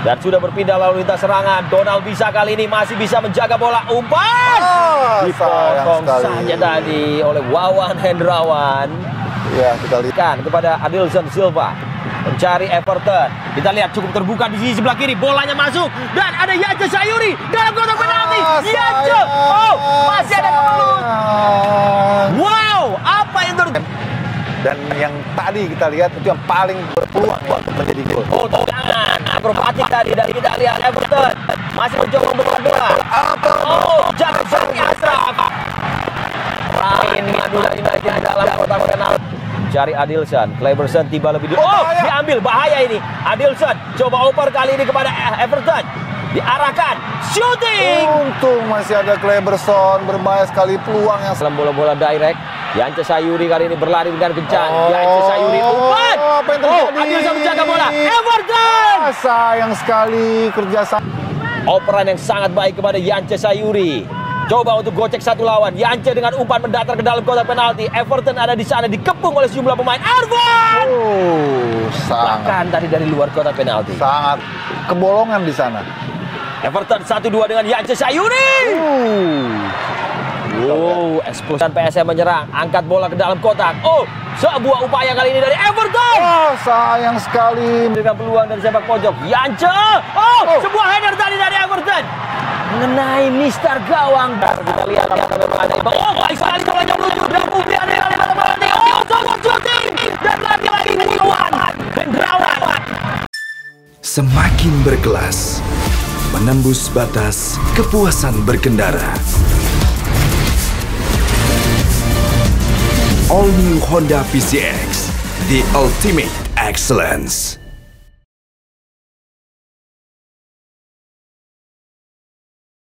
Dan sudah berpindah lalu lintas serangan. Donald bisa kali ini masih bisa menjaga bola. Umpan dipotong saja tadi oleh Wawan Hendrawan. Ya, kita lihat kepada Adilson Silva mencari Everton. Kita lihat cukup terbuka di sisi sebelah kiri. Bolanya masuk dan ada Yance Sayuri dalam kotak penalti. Yance, masih ada kemelut. Wow, apa yang terjadi? Dan yang tadi kita lihat itu yang paling berpeluang untuk menjadi gol. Tendangan akrobatik tadi dari kita lihat Everton masih mencoba membuka bola. Jatuh Zaki Ashraf. Lain madu dari dalam kotak penalti. Cari Adilson, Cleberson tiba lebih dulu. Diambil, bahaya ini. Adilson coba oper kali ini kepada Everton. Diarahkan, shooting. Untung masih ada Cleberson, berbahaya sekali peluang yang dalam bola-bola direct. Yance Sayuri kali ini berlari dengan kencang. Yance Sayuri umpan. Apa yang terjadi? Adilson menjaga bola. Everton. Sayang sekali kerjasama. Operan yang sangat baik kepada Yance Sayuri. Coba untuk gocek satu lawan. Yance dengan umpan mendatar ke dalam kotak penalti. Everton ada di sana dikepung oleh sejumlah pemain. Arvan. Sangat. Tadi dari luar kotak penalti. Sangat kebolongan di sana. Everton 1-2 dengan Yance Sayuri. Eksplosi PSM menyerang, angkat bola ke dalam kotak. Sebuah upaya kali ini dari Everton. Sayang sekali. Dengan peluang dari sepak pojok. Yance. Sebuah header tadi dari Everton. Mengenai Mister Gawang. Kita lihat memang ada Ibang. Baik sekali bolanya menuju dan publik ada yang berarti. Sebuah shooting. Dan lagi-lagi Wawan Hendrawan. Semakin berkelas, menembus batas kepuasan berkendara. All New Honda PCX, the ultimate excellence.